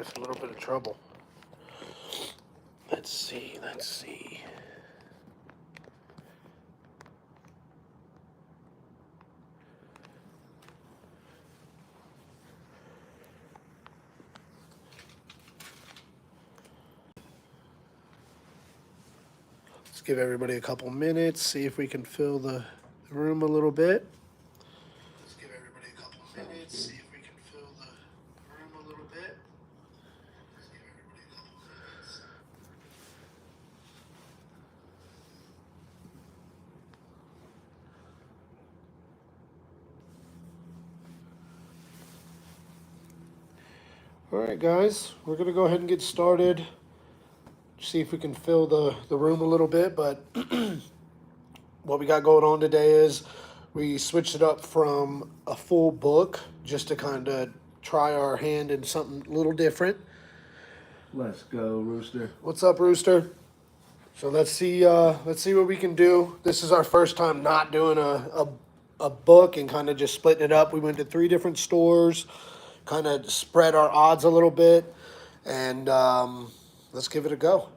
us a little bit of trouble. Let's see, let's see. Let's give everybody a couple minutes, see if we can fill the room a little bit. Let's give everybody a couple minutes, see if we can fill the room a little bit. Let's give everybody a couple minutes. All right, guys, we're going to go ahead and get started. See if we can fill the room a little bit, but what we got going on today is we switched it up from a full book just to kind of try our hand in something a little different. Let's go, Rooster. What's up, Rooster? So let's see what we can do. This is our first time not doing a book and kind of just splitting it up. We went to 3 different stores, kind of spread our odds a little bit, and let's give it a go.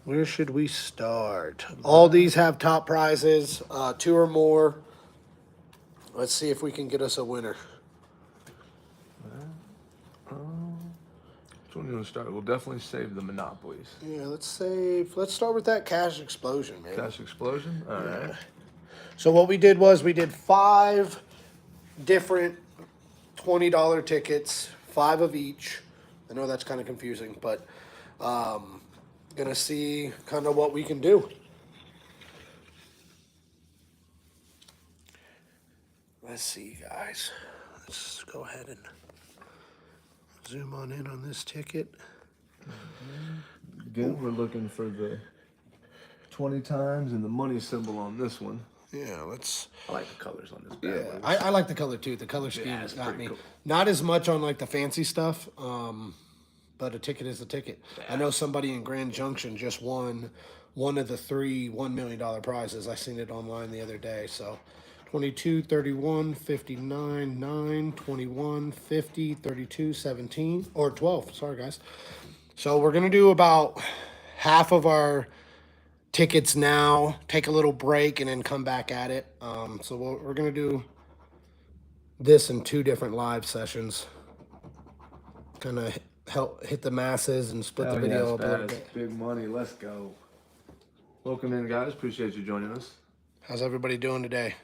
Where should we start? All these have top prizes, 2 or more. Let's see if we can get us a winner. Which one do you want to start? We'll definitely save the Monopolies. Yeah, let's start with that Cash Explosion, man. Cash Explosion? All right. So what we did was we did 5 different $20 tickets, 5 of each. I know that's kind of confusing, but gonna see kind of what we can do. Let's see, guys. Let's go ahead and zoom on in on this ticket. Again, we're looking for the 20 times and the money symbol on this one. Yeah, let's. I like the colors on this. Yeah, I like the color too. The color scheme has got me. Cool. Not as much on like the fancy stuff, but a ticket is a ticket. Yeah. I know somebody in Grand Junction just won one of the 3 $1 million prizes. I seen it online the other day. So 22, 31, 59, 9, 21, 50, 32, 17, or 12. Sorry, guys. So we're going to do about half of our tickets now, take a little break, and then come back at it. So we're going to do this in 2 different live sessions. Kind of help hit the masses and split the video up a little bit. Big money, let's go. Welcome in, guys. Appreciate you joining us. How's everybody doing today?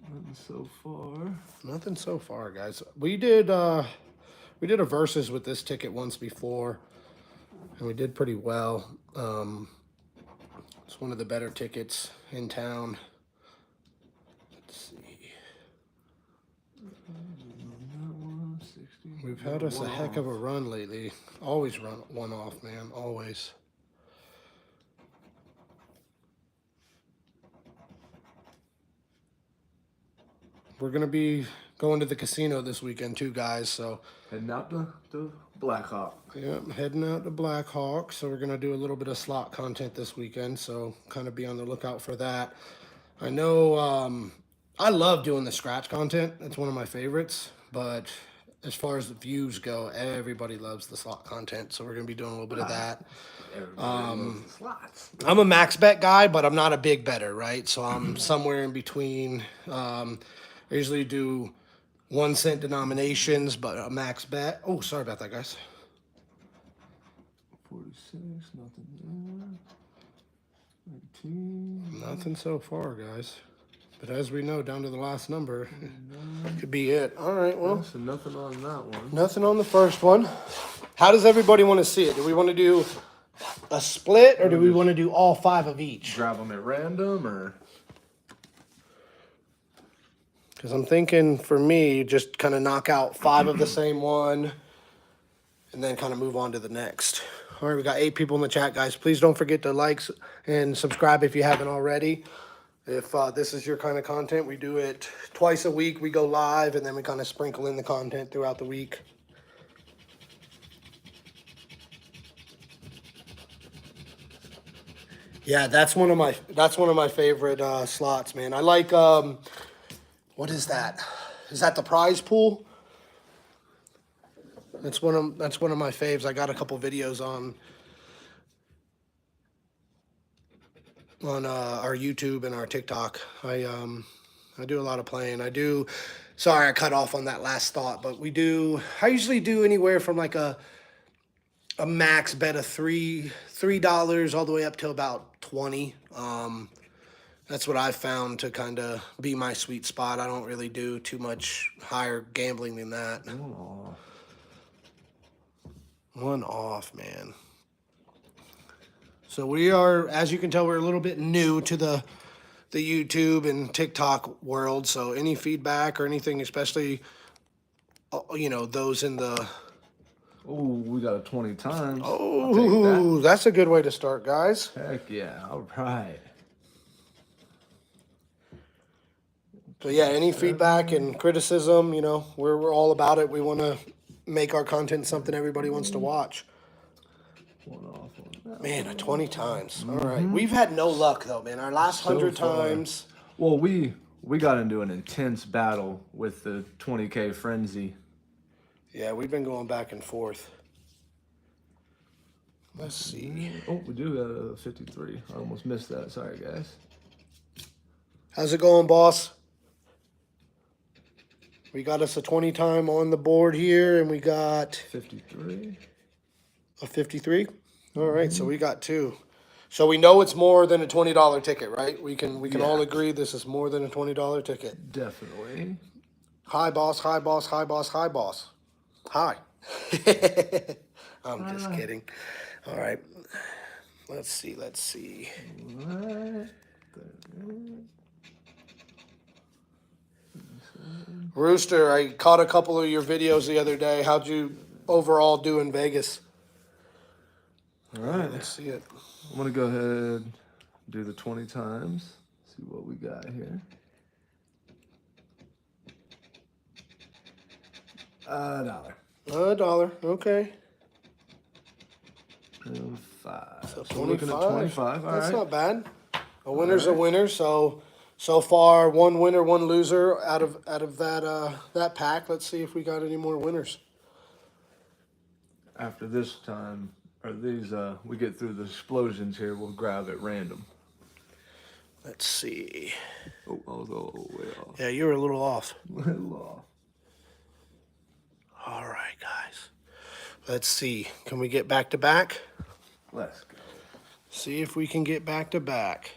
Nothing so far. Nothing so far, guys. We did a versus with this ticket once before, and we did pretty well. It's one of the better tickets in town. Let's see. We've had us a heck of a run lately. Always run one off, man. Always. We're going to be going to the casino this weekend too, guys. So heading out to Blackhawk. Yeah, heading out to Blackhawk. So we're going to do a little bit of slot content this weekend. So kind of be on the lookout for that. I know I love doing the scratch content. It's one of my favorites. But as far as the views go, everybody loves the slot content. So we're going to be doing a little bit of that. Everybody loves the slots. I'm a max bet guy, but I'm not a big better, right? So I'm somewhere in between. I usually do 1 cent denominations, but a max bet. Oh, sorry about that, guys. 46, nothing there. 19. Nothing so far, guys. But as we know, down to the last number, could be it. All right, well. So nothing on that one. Nothing on the first one. How does everybody want to see it? Do we want to do a split, or do we want to do all 5 of each? Grab them at random, or? Because I'm thinking, for me, just kind of knock out 5 of the same one, and then kind of move on to the next. All right, we got 8 people in the chat, guys. Please don't forget to like and subscribe if you haven't already. If this is your kind of content, we do it twice a week. We go live, and then we kind of sprinkle in the content throughout the week. Yeah, that's one of my favorite slots, man. I like what is that? Is that the prize pool? That's one of my faves. I got a couple videos on our YouTube and our TikTok. I do a lot of playing. Sorry, I cut off on that last thought, but I usually do anywhere from like a max bet of $3 all the way up to about 20. That's what I've found to kind of be my sweet spot. I don't really do too much higher gambling than that. Oh, One off, man. So we are, as you can tell, we're a little bit new to the YouTube and TikTok world. So any feedback or anything, especially, those in the... oh, we got a 20 times. Oh, that's a good way to start, guys. Heck yeah! All right. So yeah, any feedback and criticism, we're all about it. We want to make our content something everybody wants to watch. One off on that. Man, 20 times. All right. We've had no luck though, man. Our last 100 far. times. Well, we got into an intense battle with the 20K frenzy. Yeah, we've been going back and forth. Let's see. Oh, we do got a 53. I almost missed that. Sorry, guys. How's it going, boss? We got us a 20 time on the board here, and we got 53. a 53. All right, so we got two. So we know it's more than a $20 ticket, right? We can all agree this is more than a $20 ticket. Definitely. Hi, boss. Hi, boss. Hi, boss. Hi, boss. Hi. I'm just kidding. All right. Let's see. Right. Rooster, I caught a couple of your videos the other day. How'd you overall do in Vegas? All right. Let's see it. I'm going to go ahead and do the 20 times. See what we got here. $1. $1. Okay. And 5. So we're looking at 25. All That's right. not bad. A winner's a winner. So far, one winner, one loser out of that pack. Let's see if we got any more winners. After this time, or these, we get through the explosions here, we'll grab at random. Let's see. Oh, I was all the way off. Yeah, you were a little off. Little off. All right, guys. Let's see. Can we get back to back? Let's go. See if we can get back to back.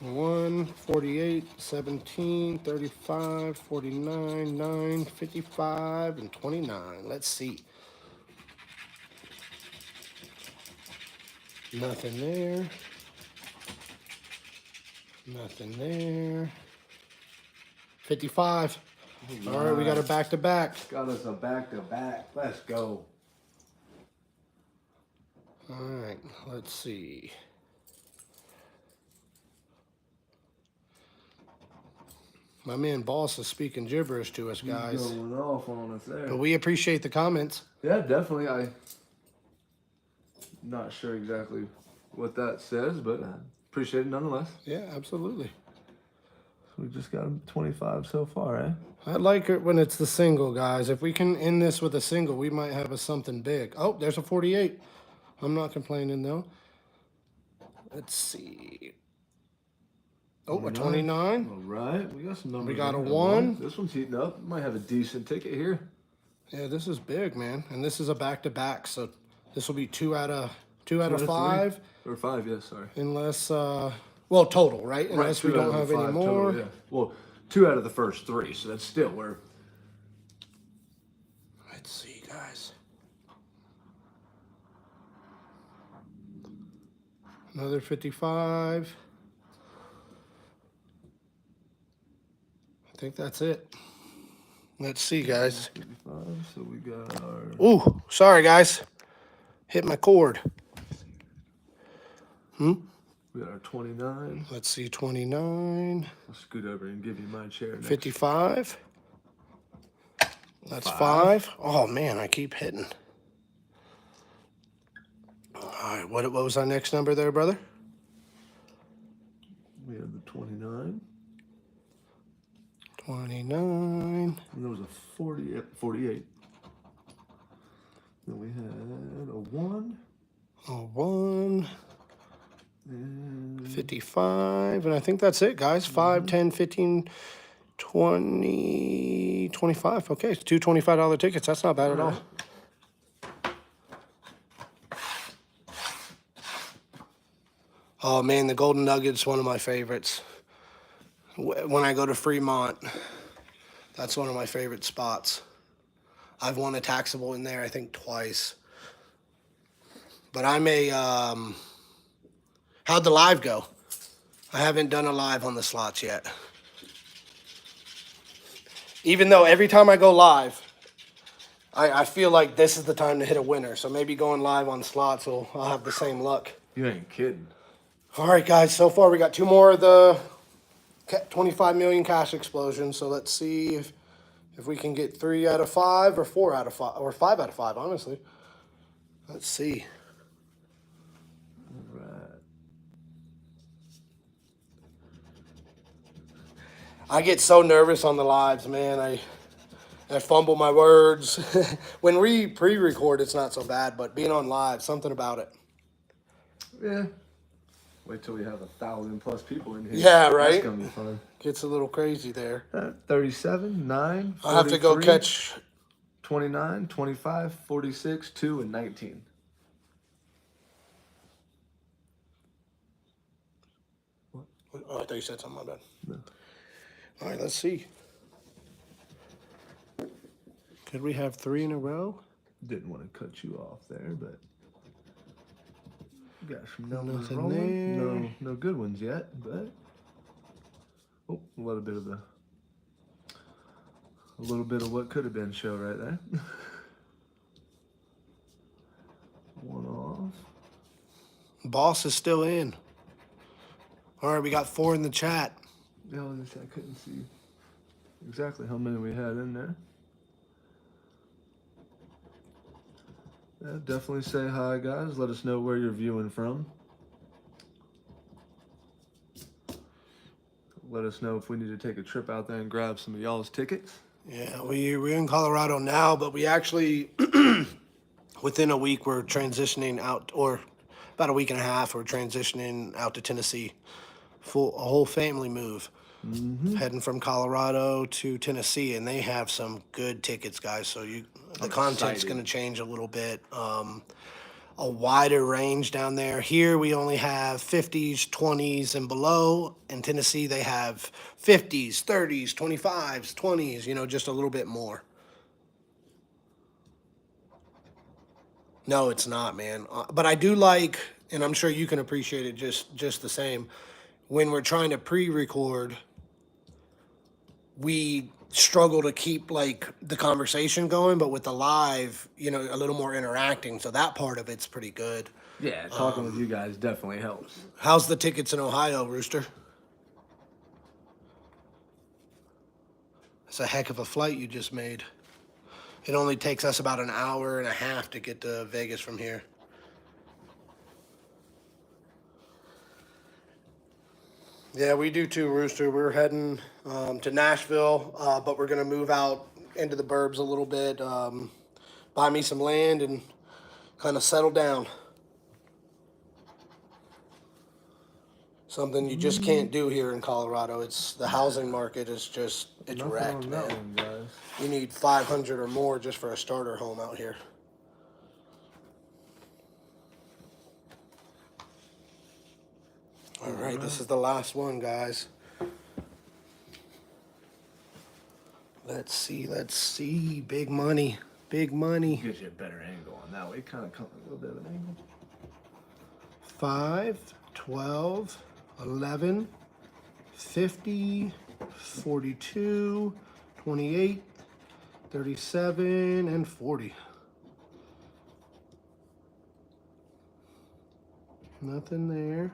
1, 48, 17, 35, 49, 9, 55, and 29. Let's see. Nothing there. Nothing there. 55. All right, we got a back to back. Got us a back to back. Let's go. All right, let's see. My man Boss is speaking gibberish to us, guys. He's going off on us there. But we appreciate the comments. Yeah, definitely. I'm not sure exactly what that says, but I appreciate it nonetheless. Yeah, absolutely. We just got 25 so far, eh? I like it when it's the single, guys. If we can end this with a single, we might have something big. Oh, there's a 48. I'm not complaining, though. Let's see. Oh, a 29. All right, we got some numbers. We got a in. 1. This one's heating up. Might have a decent ticket here. Yeah, this is big, man. And this is a back-to-back, so this will be 2 out of 5. 3. Or 5, yes, sorry. Unless, well, total, right? Unless we don't have any more. Total, yeah. Well, 2 out of the first 3, so that's still where. Let's see, guys. Another 55. I think that's it. Let's see, guys. 55, so we got our. Ooh, sorry, guys. Hit my cord. We got our 29. Let's see, 29. I'll scoot over and give you my chair next. 55. That's 5. Oh, man, I keep hitting. All right, what was our next number there, brother? We have the 29. 29. And there was a 48. Then we had a 1. A 1. And 55. And I think that's it, guys. 5, 10, 15, 20, 25. Okay, it's two $25 tickets. That's not bad at all. Oh, man, the Golden Nugget's one of my favorites. When I go to Fremont, that's one of my favorite spots. I've won a taxable in there, I think, twice. But I'm a, how'd the live go? I haven't done a live on the slots yet. Even though every time I go live, I feel like this is the time to hit a winner. So maybe going live on slots, I'll have the same luck. you ain't kidding. All right, guys, so far we got 2 more of the 25 million cash explosions. So let's see if we can get 3 out of 5 or 4 out of 5 or 5 out of 5, honestly. Let's see. All right. I get so nervous on the lives, man. I fumble my words. When we pre-record, it's not so bad, but being on live, something about it. Yeah. Wait till we have 1,000+ people in here. Yeah, right? That's gonna be fun. Gets a little crazy there. 37, 9, I'll have to go 43, catch. 29, 25, 46, 2, and 19. Oh, I thought you said something. My bad. No. All right, let's see. Could we have 3 in a row? Didn't want to cut you off there, but got some numbers Nothing rolling. there. No good ones yet, but a little bit of what could have been show right there. One off. Boss is still in. All right, we got 4 in the chat. Yeah, I couldn't see exactly how many we had in there. Yeah, definitely say hi, guys. Let us know where you're viewing from. Let us know if we need to take a trip out there and grab some of y'all's tickets. Yeah, we're in Colorado now, but we actually, within a week, we're transitioning out, or about a week and a half, we're transitioning out to Tennessee. A whole family move. Heading from Colorado to Tennessee, and they have some good tickets, guys. So the content's going to change a little bit. A wider range down there. Here we only have 50s, 20s, and below. In Tennessee, they have 50s, 30s, 25s, 20s. You know, just a little bit more. No, it's not, man. But I do like, and I'm sure you can appreciate it just the same. When we're trying to pre-record, we struggle to keep like the conversation going, but with the live, you know, a little more interacting. So that part of it's pretty good. Yeah, talking with you guys definitely helps. How's the tickets in Ohio, Rooster? It's a heck of a flight you just made. It only takes us about an hour and a half to get to Vegas from here. Yeah, we do too, Rooster. We're heading to Nashville, but we're going to move out into the burbs a little bit, buy me some land, and kind of settle down. Something you just can't do here in Colorado. It's the housing market is just, it's Nothing wrecked, on man. that one, guys. You need 500 or more just for a starter home out here. All right, this is the last one, guys. Let's see. Big money. Gives you a better angle on that way. Kind of comes a little bit of an angle. 5, 12, 11, 50, 42, 28, 37, and 40. Nothing there.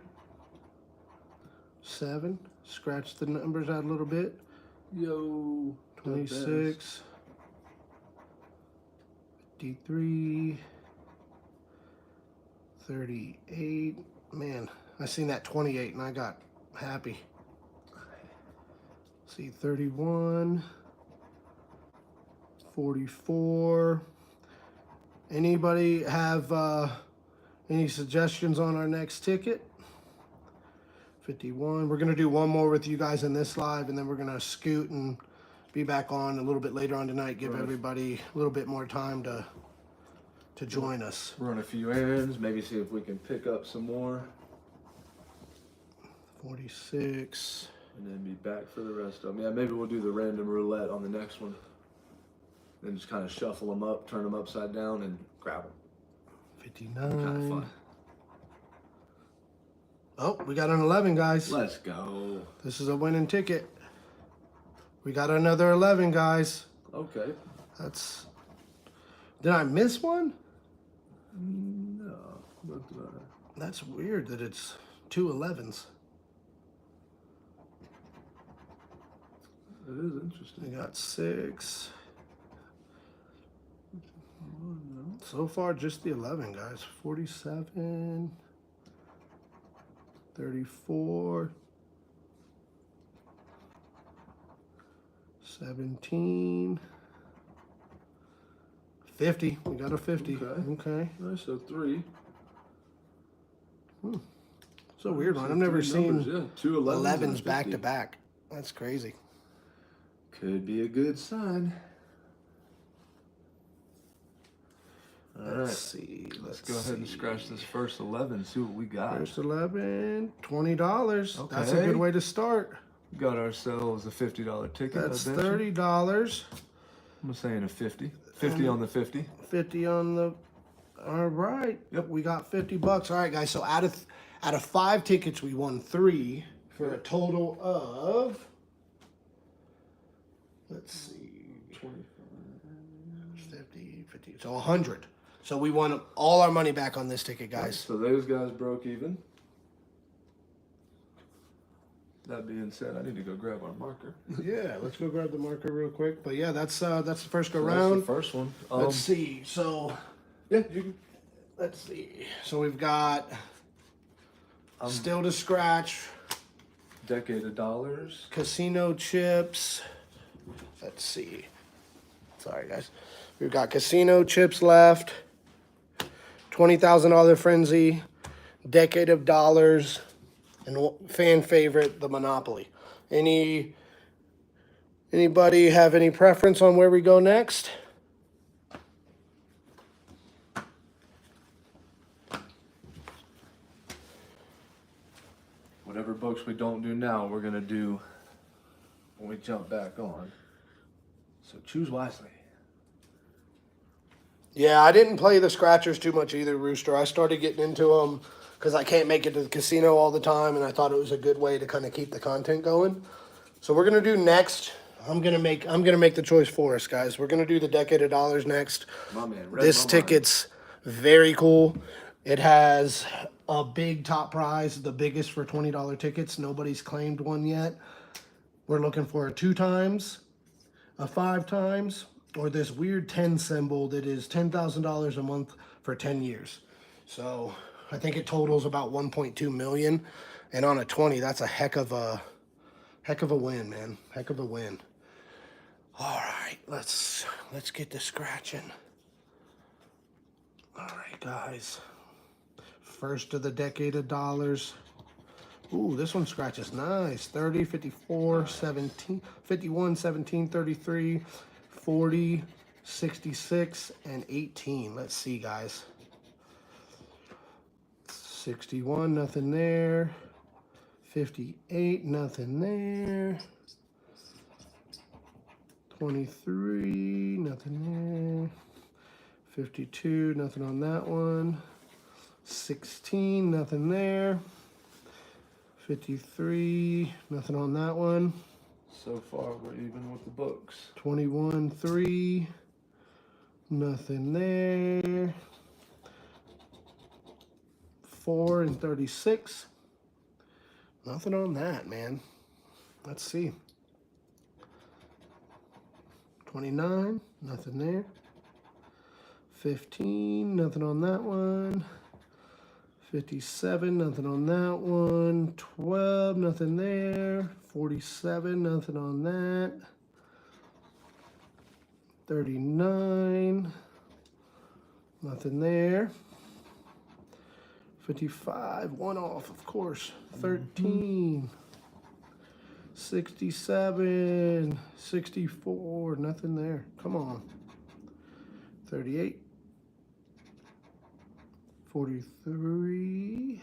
7. Scratch the numbers out a little bit. Yo. 26. 53. 38. Man, I seen that 28 and I got happy. see, 31, 44. Anybody have any suggestions on our next ticket? 51. We're going to do one more with you guys in this live, and then we're going to scoot and be back on a little bit later on tonight. Give everybody a little bit more time to join us. Run a few errands, maybe see if we can pick up some more. 46. And then be back for the rest of them. Yeah, maybe we'll do the random roulette on the next one. Then just kind of shuffle them up, turn them upside down, and grab them. 59. Kind of fun. Oh, we got an 11, guys. Let's go. This is a winning ticket. We got another 11, guys. Okay. That's... Did I miss one? No. That's weird that it's 2 11s. It is interesting. We got 6. So far, just the 11, guys. 47, 34, 17, 50. We got a 50. Okay. Nice, so 3. It's a weird one. I've never seen Yeah, 2 11s back to back. That's crazy. Could be a good sign. All Let's right. see. Let's go ahead and scratch this first 11, see what we got. First 11, $20. That's a Okay. good way to start. Got ourselves a $50 ticket. That's I bet you. $30. I'm saying a 50. 50 on the 50. 50 on the. All right. Yep. We got $50. All right, guys. So out of 5 tickets, we won 3 for a total of. Let's see. 50, 50. So 100. So we won all our money back on this ticket, guys. So those guys broke even. That being said, I need to go grab our marker. Yeah, let's go grab the marker real quick. But yeah, that's the first go That's round. the first one. Let's see. So Yeah, you can. let's see. So we've got still to scratch, Decade of Dollars. casino chips. Let's see. Sorry, guys. We've got casino chips left. $20,000 frenzy, decade of dollars, and fan favorite, the Monopoly. Anybody have any preference on where we go next? Whatever books we don't do now, we're going to do when we jump back on. So choose wisely. Yeah, I didn't play the scratchers too much either, Rooster. I started getting into them because I can't make it to the casino all the time, and I thought it was a good way to kind of keep the content going. So we're gonna do next. I'm gonna make the choice for us, guys. We're gonna do the decade of dollars next. My man, This ticket's very cool. It has a big top prize, the biggest for $20 tickets. Nobody's claimed one yet. We're looking for a 2 times, a 5 times, or this weird 10 symbol that is $10,000 a month for 10 years. So I think it totals about 1.2 million. And on a 20, that's a heck of a win, man. Heck of a win. All right, let's get to scratching. All right, guys. First of the decade of dollars. Ooh, this one scratches nice. 30, 54, 17, 51, 17, 33, 40, 66, and 18. Let's see, guys. 61, nothing there. 58, nothing there. 23, nothing there. 52, nothing on that one. 16, nothing there. 53, nothing on that one. So far, we're even with the books. 21, 3, nothing there. 4 and 36, nothing on that, man. Let's see. 29, nothing there. 15, nothing on that one. 57, nothing on that one. 12, nothing there. 47, nothing on that. 39, nothing there. 55, one off, of course. 13, 67, 64, nothing there. Come on. 38, 43,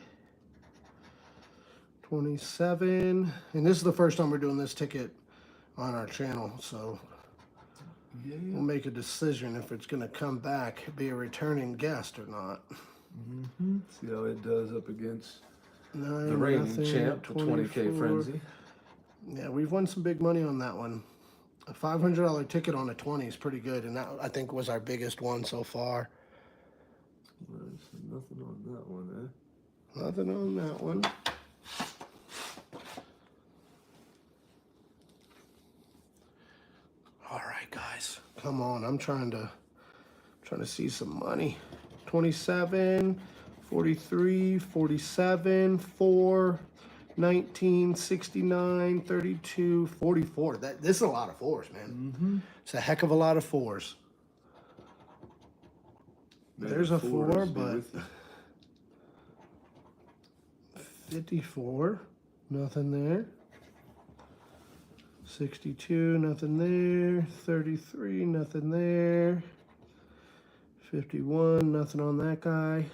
27, and this is the first time we're doing this ticket on our channel, so we'll make a decision if it's going to come back, be a returning guest or not. See how it does up against 9, the reigning nothing, champ, the 20K 24. Frenzy. Yeah, we've won some big money on that one. A $500 ticket on a 20 is pretty good, and that I think was our biggest one so far. Right, so nothing on that one, eh? Nothing on that one. All right, guys, come on. I'm trying to see some money. 27, 43, 47, 4, 19, 69, 32, 44. This is a lot of fours, man. It's a heck of a lot of fours. May There's the a 4, fours be but with you. 54, nothing there. 62, nothing there. 33, nothing there. 51, nothing on that guy.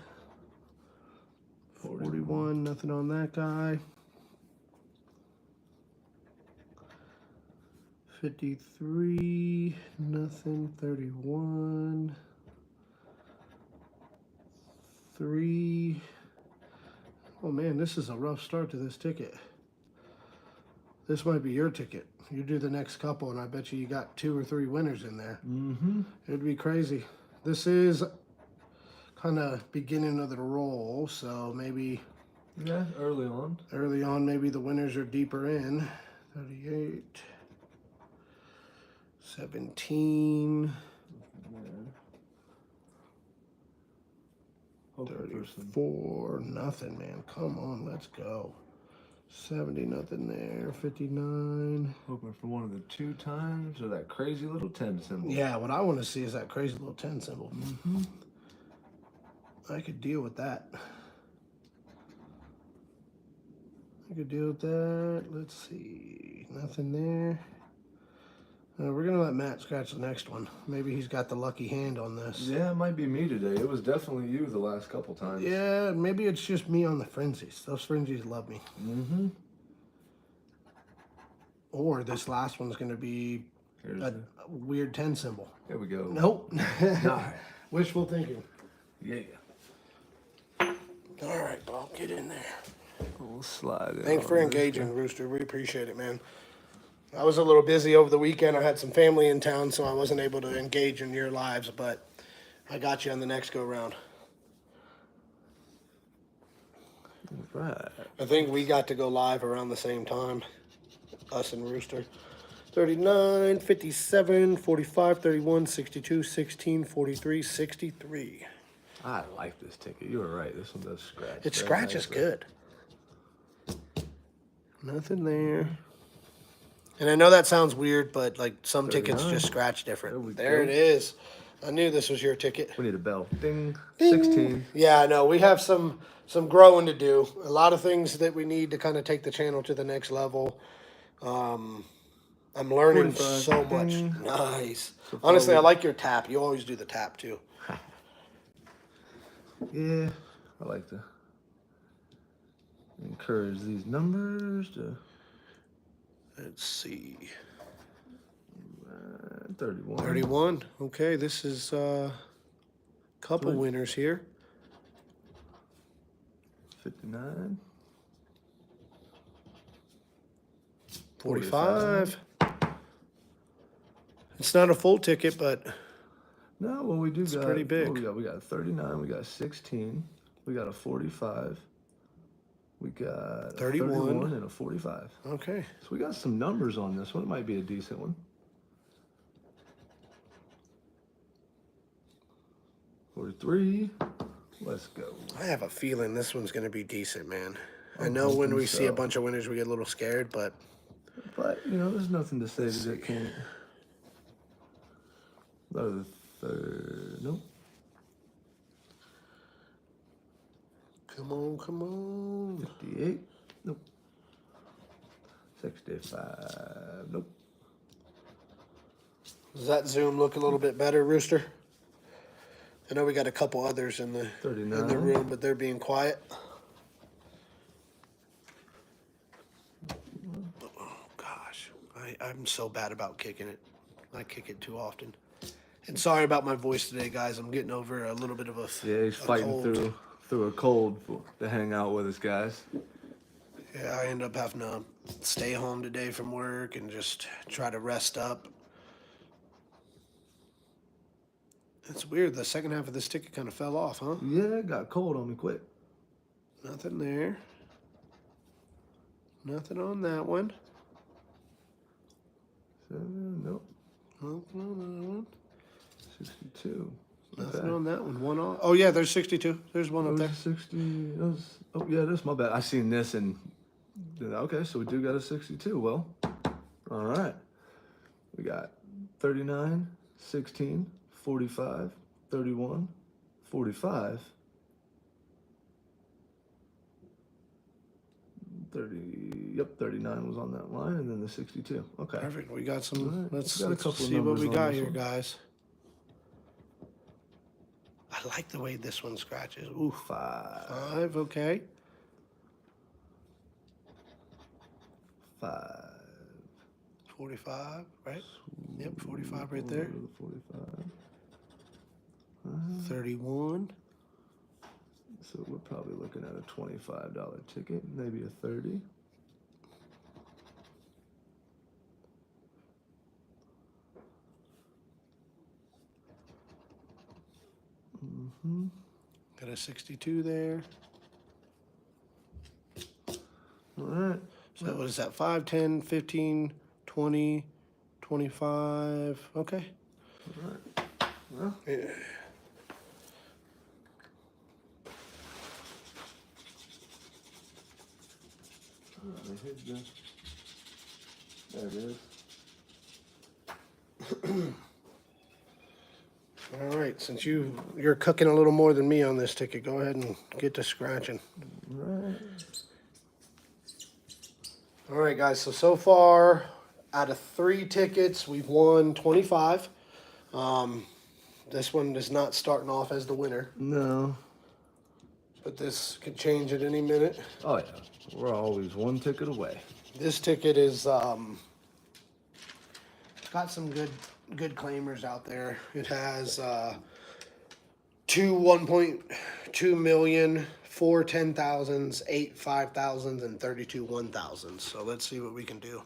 41, nothing on that guy. 53, nothing. 31. 3. Oh man, this is a rough start to this ticket. This might be your ticket. You do the next couple, and I bet you got 2 or 3 winners in there. It'd be crazy. This is kind of beginning of the roll, so maybe Yeah, early on. early on, maybe the winners are deeper in. 38, 17, Yeah. Hoping for some 34, nothing, man. Come on, let's go. 70, nothing there. 59. Hoping for one of the 2 times or that crazy little 10 symbol. Yeah, what I want to see is that crazy little 10 symbol. I could deal with that. I could deal with that. Let's see. Nothing there. We're going to let Matt scratch the next one. Maybe he's got the lucky hand on this. Yeah, it might be me today. It was definitely you the last couple times. Yeah, maybe it's just me on the frenzies. Those frenzies love me. Or this last one's going to be Here's a weird 10 symbol. Here we go. Nope. Alright. Wishful thinking. Yeah. All right, Bob, get in there. We'll slide it. Thanks on for this engaging, Rooster. We appreciate it, man. I was a little busy over the weekend. I had some family in town, so I wasn't able to engage in your lives, but I got you on the next go round. Right. I think we got to go live around the same time, us and Rooster. 39, 57, 45, 31, 62, 16, 43, 63. I like this ticket. You were right. This one does scratch. It very scratches nicely. good. Nothing there. And I know that sounds weird, but like some tickets 39. just scratch different. There There we it go. is. I knew this was your ticket. We need a bell. Ding. Ding. 16. Yeah, I know. We have some growing to do. A lot of things that we need to kind of take the channel to the next level. I'm learning 45. so much. Ding. Nice. So Honestly, I forward. like your tap. You always do the tap too. Yeah. I like to encourage these numbers to Let's see. 31. 31. Okay, this is a couple Good. winners here. 59. 45. It's not a full ticket, but No, well, we do got. pretty big. What we got 39. We got 16. We got a 45. We got 31. a 31 and a 45. okay. So we got some numbers on this one. It might be a decent one. 43. Let's go. I have a feeling this one's going to be decent, man. I I'm know when hoping we see a so. bunch of winners, we get a little scared, but But, you know, there's nothing to say that it can't. The third. Nope. come on, come on. 58. Nope. 65. Nope. Does that zoom look a little bit better, Rooster? I know we got a couple others in the 39. room, but they're being quiet. Oh gosh, I'm so bad about kicking it. I kick it too often. And sorry about my voice today, guys. I'm getting over a little bit of a Yeah, he's fighting cold. through a cold to hang out with us, guys. Yeah, I end up having to stay home today from work and just try to rest up. It's weird. The second half of this ticket kind of fell off, huh? Yeah, it got cold on me quick. Nothing there. Nothing on that one. 7. Nope. Nothing on that one. 62. Nothing Okay. on that one. One off. Oh yeah, there's 62. There's one up It there. was 60. Oh yeah, that's my bad. I seen this and okay, so we do got a 62. Well, all right. We got 39, 16, 45, 31, 45, 30. Yep, 39 was on that line, and then the 62. Okay. Perfect. We got some. All right. Let's, We got a let's couple see what numbers we on got this here, one. guys. I like the way this one scratches. Ooh, 5, 5. Okay. 5. 45. Right. Yep. 45 right there. 45. 31. So we're probably looking at a $25 ticket, maybe a 30. Got a 62 there. All right. So what is that? 5, 10, 15, 20, 25. Okay. All right. Well, Yeah. There it is. All right. Since you're cooking a little more than me on this ticket, go ahead and get to scratching. Right. All right, guys. So far, out of 3 tickets, we've won 25. This one is not starting off as the winner, No. but this could change at any minute. Oh yeah. We're always one ticket away. This ticket is got some good claimers out there. It has 2 1.2 million, 4 10,000s, 8 5,000s, and 32 1,000s. So let's see what we can do.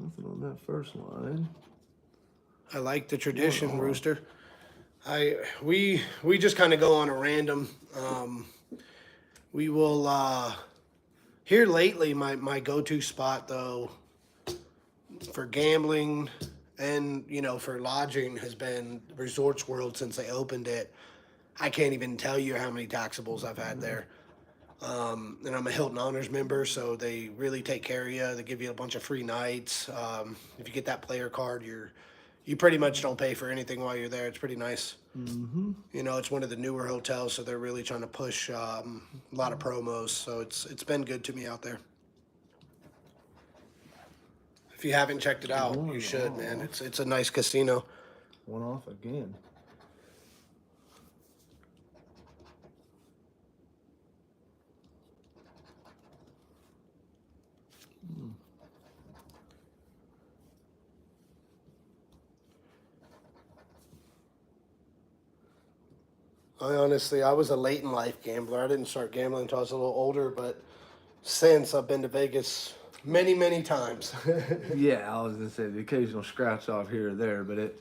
Nothing on that first line. I like the tradition, Rooster. We just kind of go on a random. We will here lately. My go-to spot though for gambling and for lodging has been Resorts World since they opened it. I can't even tell you how many taxables I've had there. And I'm a Hilton Honors member, so they really take care of you. They give you a bunch of free nights. If you get that player card, you pretty much don't pay for anything while you're there. It's pretty nice. Mm-hmm. It's one of the newer hotels, so they're really trying to push a lot of promos. So it's been good to me out there. If you haven't checked it out, you should, man. It's a nice casino. One off again. I was a late in life gambler. I didn't start gambling until I was a little older, but since I've been to Vegas many, many times. Yeah, I was gonna say the occasional scratch off here or there, but it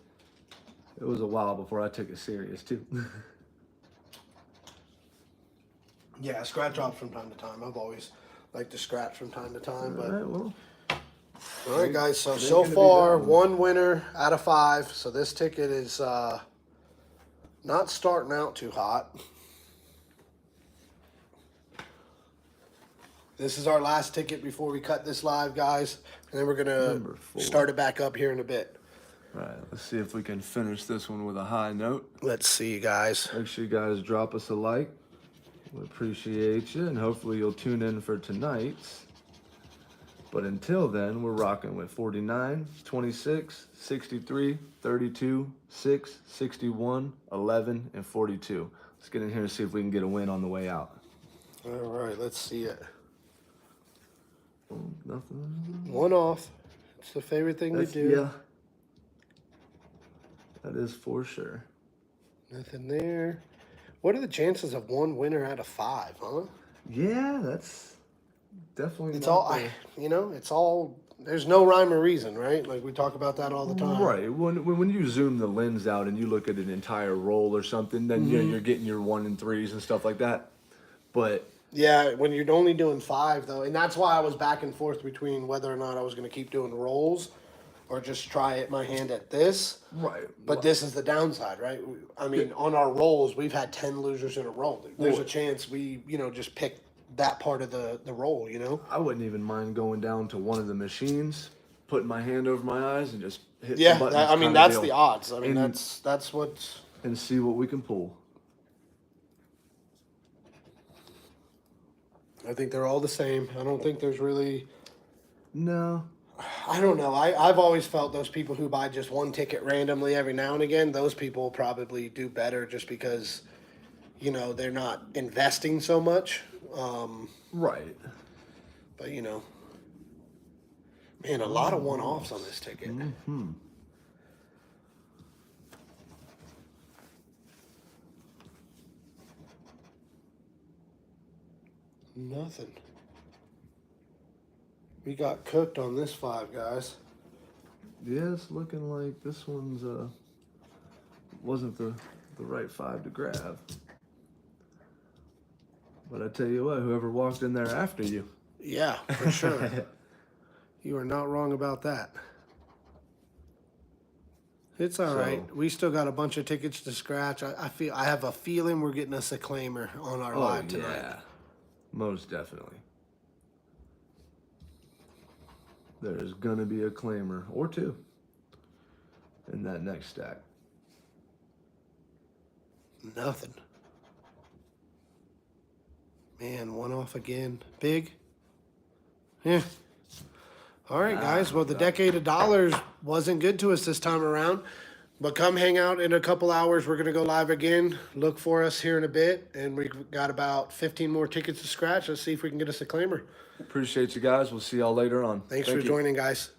was a while before I took it serious too. Yeah, scratch off from time to time. I've always liked to scratch from time to time. But All right, well, all right, guys. So ain't gonna be far, bad. 1 winner out of 5. So this ticket is not starting out too hot. This is our last ticket before we cut this live, guys, and then we're gonna Number 4. start it back up here in a bit. all right, let's see if we can finish this one with a high note. Let's see, guys. Make sure you guys drop us a like. We appreciate you, and hopefully you'll tune in for tonight's. But until then, we're rocking with 49, 26, 63, 32, 6, 61, 11, and 42. Let's get in here and see if we can get a win on the way out. All right, let's see it. Oh, nothing. 1 off. It's the favorite thing to do. Yeah. That is for sure. Nothing there. What are the chances of 1 winner out of 5, huh? Yeah, that's definitely. It's not all, the- it's all, there's no rhyme or reason, right? Like we talk about that all the time. Right. When you zoom the lens out and you look at an entire roll or something, then you're getting your 1 and 3s and stuff like that. But Yeah, when you're only doing 5, though, and that's why I was back and forth between whether or not I was going to keep doing rolls or just try it my hand at this. right. But this is the downside, right? I mean, on our rolls, we've had 10 losers in a row. There's a chance we, just pick that part of the roll, I wouldn't even mind going down to one of the machines, putting my hand over my eyes, and just hit Yeah, the buttons. I mean, kinda that's deal, the odds. I mean, And- that's what's... and see what we can pull. I think they're all the same. I don't think there's really... No. I don't know. I've always felt those people who buy just 1 ticket randomly every now and again, those people probably do better just because, they're not investing so much. Right. But, man, a lot of one-offs on this ticket. Nothing. We got cooked on this 5, guys. Yeah, it's looking like this one's wasn't the right 5 to grab. But I tell you what, whoever walked in there after you. Yeah, for sure. You are not wrong about that. It's all right. So- We still got a bunch of tickets to scratch. I have a feeling we're getting us a claimer on our live tonight. Most definitely. There's gonna be a claimer or 2 in that next stack. Nothing. Man, 1 off again. Big. Yeah. All right, guys. Well, the decade of dollars wasn't good to us this time around. But come hang out in a couple hours. We're going to go live again. Look for us here in a bit. And we've got about 15 more tickets to scratch. Let's see if we can get us a claimer. Appreciate you guys. We'll see y'all later on. Thanks Thank for you. joining, guys.